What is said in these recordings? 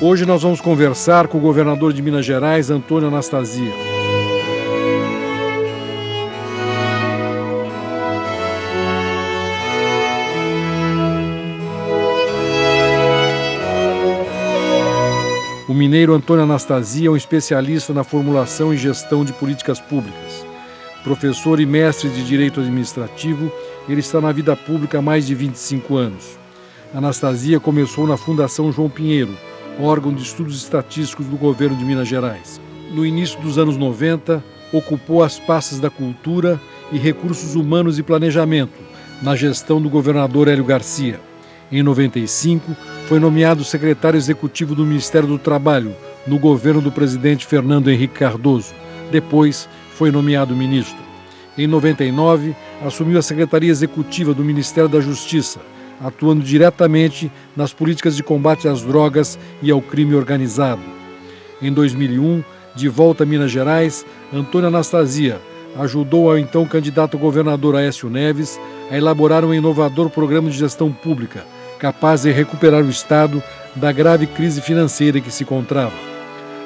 Hoje nós vamos conversar com o governador de Minas Gerais, Antônio Anastasia. O mineiro Antônio Anastasia é um especialista na formulação e gestão de políticas públicas. Professor e mestre de Direito Administrativo, ele está na vida pública há mais de 25 anos. Anastasia começou na Fundação João Pinheiro, órgão de estudos estatísticos do governo de Minas Gerais. No início dos anos 90, ocupou as pastas da Cultura e Recursos Humanos e Planejamento, na gestão do governador Hélio Garcia. Em 95, foi nomeado secretário executivo do Ministério do Trabalho, no governo do presidente Fernando Henrique Cardoso. Depois, foi nomeado ministro. Em 99, assumiu a Secretaria Executiva do Ministério da Justiça, atuando diretamente nas políticas de combate às drogas e ao crime organizado. Em 2001, de volta a Minas Gerais, Antônio Anastasia ajudou ao então candidato a governador Aécio Neves a elaborar um inovador programa de gestão pública, capaz de recuperar o Estado da grave crise financeira em que se encontrava.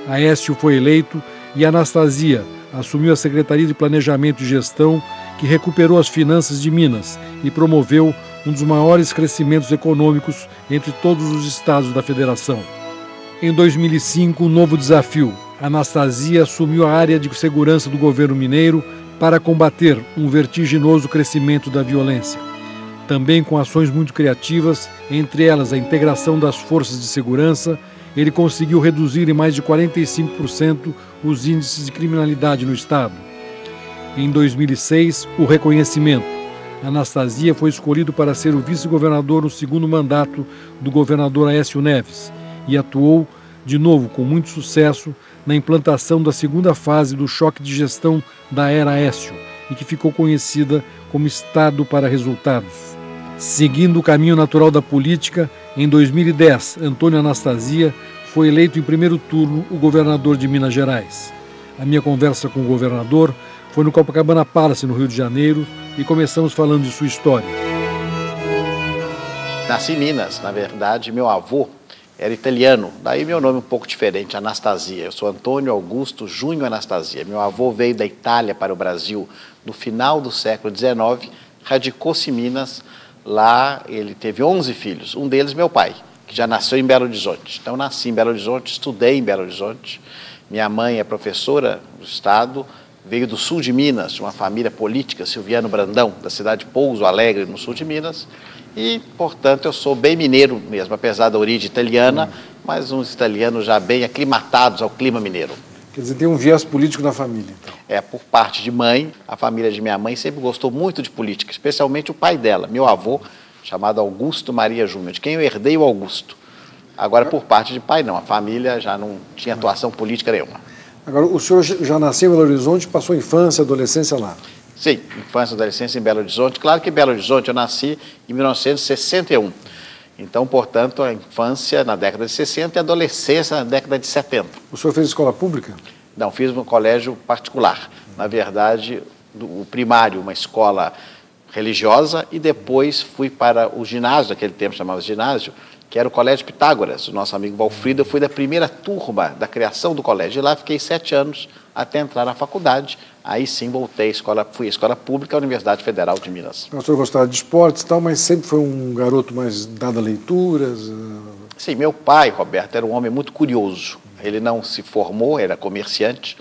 Aécio foi eleito e Anastasia assumiu a Secretaria de Planejamento e Gestão, que recuperou as finanças de Minas e promoveu um dos maiores crescimentos econômicos entre todos os estados da federação. Em 2005, um novo desafio. Anastasia assumiu a área de segurança do governo mineiro para combater um vertiginoso crescimento da violência. Também com ações muito criativas, entre elas a integração das forças de segurança, ele conseguiu reduzir em mais de 45% os índices de criminalidade no estado. Em 2006, o reconhecimento. Anastasia foi escolhido para ser o vice-governador no segundo mandato do governador Aécio Neves e atuou, de novo com muito sucesso, na implantação da segunda fase do choque de gestão da era Aécio e que ficou conhecida como Estado para Resultados. Seguindo o caminho natural da política, em 2010, Antônio Anastasia foi eleito em primeiro turno o governador de Minas Gerais. A minha conversa com o governador foi no Copacabana Palace, no Rio de Janeiro, e começamos falando de sua história. Nasci em Minas, na verdade, meu avô era italiano, daí meu nome um pouco diferente, Anastasia. Eu sou Antônio Augusto Júnior Anastasia. Meu avô veio da Itália para o Brasil no final do século XIX, radicou-se em Minas. Lá ele teve 11 filhos, um deles meu pai, que já nasceu em Belo Horizonte. Então nasci em Belo Horizonte, estudei em Belo Horizonte. Minha mãe é professora do estado, veio do sul de Minas, de uma família política, Silviano Brandão, da cidade de Pouso Alegre, no sul de Minas. E, portanto, eu sou bem mineiro mesmo, apesar da origem italiana, mas uns italianos já bem aclimatados ao clima mineiro. Quer dizer, tem um viés político na família, então. Por parte de mãe, a família de minha mãe sempre gostou muito de política, especialmente o pai dela, meu avô, chamado Augusto Maria Júnior, de quem eu herdei o Augusto. Agora, por parte de pai, não, a família já não tinha atuação política nenhuma. Agora, o senhor já nasceu em Belo Horizonte, passou infância, adolescência lá? Sim, infância e adolescência em Belo Horizonte. Claro que em Belo Horizonte eu nasci em 1961. Então, portanto, a infância na década de 60 e a adolescência na década de 70. O senhor fez escola pública? Não, fiz um colégio particular. Na verdade, o primário, uma escola religiosa, e depois fui para o ginásio, naquele tempo chamava ginásio, que era o Colégio Pitágoras, o nosso amigo Valfrido. Eu fui da primeira turma da criação do colégio. E lá fiquei 7 anos até entrar na faculdade. Aí sim voltei, fui à escola pública, à Universidade Federal de Minas. O senhor gostava de esportes e tal, mas sempre foi um garoto mais dado a leituras? Sim, meu pai, Roberto, era um homem muito curioso. Ele não se formou, era comerciante,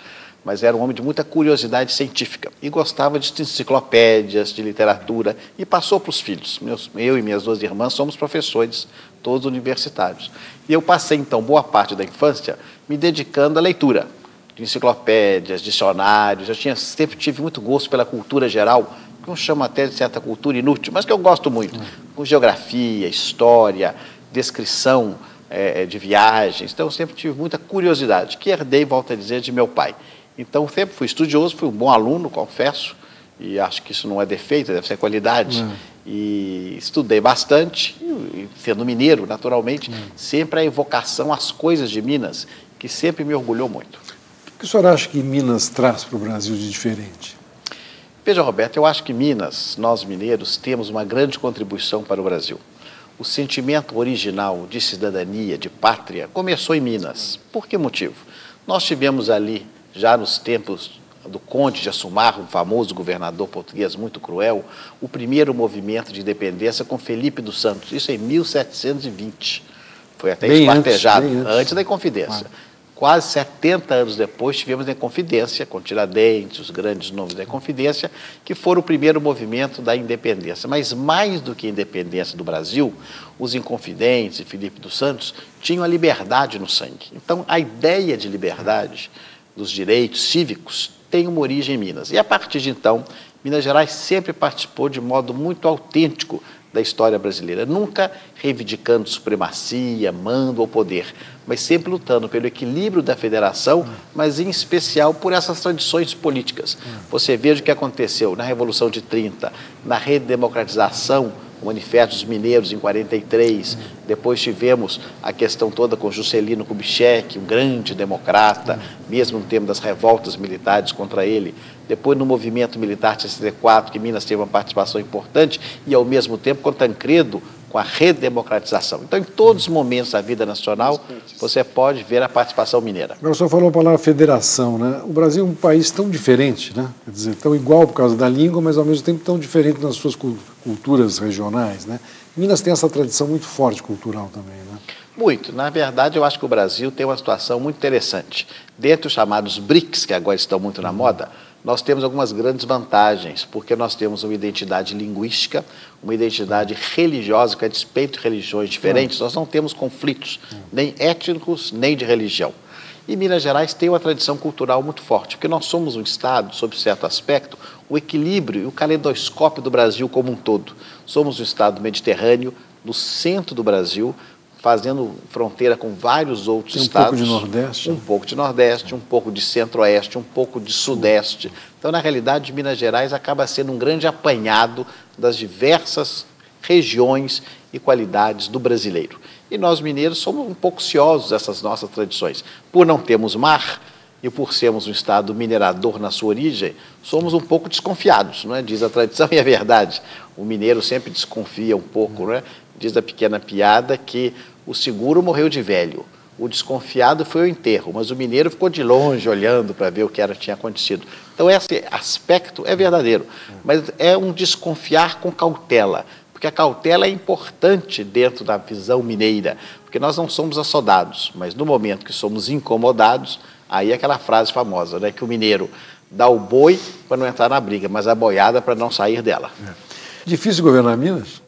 mas era um homem de muita curiosidade científica e gostava de enciclopédias, de literatura, e passou para os filhos. Eu e minhas 2 irmãs somos professores, todos universitários. E eu passei, então, boa parte da infância me dedicando à leitura de enciclopédias, dicionários. Eu sempre tive muito gosto pela cultura geral, que eu chamo até de certa cultura inútil, mas que eu gosto muito, com geografia, história, descrição de viagens. Então, eu sempre tive muita curiosidade, que herdei, volto a dizer, de meu pai. Então, sempre fui estudioso, fui um bom aluno, confesso, e acho que isso não é defeito, deve ser qualidade. E estudei bastante, e sendo mineiro, naturalmente, sempre a evocação às coisas de Minas, que sempre me orgulhou muito. O que o senhor acha que Minas traz para o Brasil de diferente? Veja, Roberto, eu acho que Minas, nós mineiros, temos uma grande contribuição para o Brasil. o sentimento original de cidadania, de pátria, começou em Minas. Por que motivo? Nós tivemos ali, já nos tempos do Conde de Assumar, um famoso governador português muito cruel, o primeiro movimento de independência com Felipe dos Santos, isso em 1720. Foi até esquartejado, antes da Inconfidência. Quase 70 anos depois, tivemos a Inconfidência, com Tiradentes, os grandes nomes da Inconfidência, que foram o primeiro movimento da independência. Mas mais do que a independência do Brasil, os Inconfidentes e Felipe dos Santos tinham a liberdade no sangue. Então, a ideia de liberdade, dos direitos cívicos, tem uma origem em Minas. E, a partir de então, Minas Gerais sempre participou de modo muito autêntico da história brasileira, nunca reivindicando supremacia, mando ou poder, mas sempre lutando pelo equilíbrio da federação, mas em especial por essas tradições políticas. Você veja o que aconteceu na Revolução de 30, na redemocratização, o Manifesto dos Mineiros em 43, depois tivemos a questão toda com Juscelino Kubitschek, um grande democrata, mesmo no tempo das revoltas militares contra ele, depois no movimento militar de 64, que Minas teve uma participação importante, e ao mesmo tempo com Tancredo, com a redemocratização. Então, em todos os momentos da vida nacional, você pode ver a participação mineira. Agora, o senhor falou a palavra federação, né? O Brasil é um país tão diferente, né? Quer dizer, tão igual por causa da língua, mas ao mesmo tempo tão diferente nas suas culturas regionais, né? Minas tem essa tradição muito forte cultural também, né? Muito. Na verdade, eu acho que o Brasil tem uma situação muito interessante. Dentre os chamados BRICS, que agora estão muito na moda, nós temos algumas grandes vantagens, porque nós temos uma identidade linguística, uma identidade religiosa, que a despeito de religiões diferentes, nós não temos conflitos, nem étnicos, nem de religião. E Minas Gerais tem uma tradição cultural muito forte, porque nós somos um estado, sob certo aspecto, o equilíbrio e o caleidoscópio do Brasil como um todo. Somos um estado mediterrâneo, no centro do Brasil, fazendo fronteira com vários outros estados. Um pouco de Nordeste. Um pouco de Nordeste, um pouco de Centro-Oeste, um pouco de Sudeste. Então, na realidade, Minas Gerais acaba sendo um grande apanhado das diversas regiões e qualidades do brasileiro. E nós, mineiros, somos um pouco ciosos dessas nossas tradições. Por não termos mar e por sermos um estado minerador na sua origem, somos um pouco desconfiados, não é? Diz a tradição e é verdade. O mineiro sempre desconfia um pouco, não é? Diz a pequena piada que o seguro morreu de velho, o desconfiado foi ao enterro, mas o mineiro ficou de longe olhando para ver o que tinha acontecido. Então, esse aspecto é verdadeiro, mas é um desconfiar com cautela, porque a cautela é importante dentro da visão mineira, porque nós não somos assodados, mas no momento que somos incomodados, aí é aquela frase famosa, né, que o mineiro dá o boi para não entrar na briga, mas a boiada para não sair dela. Difícil governar Minas?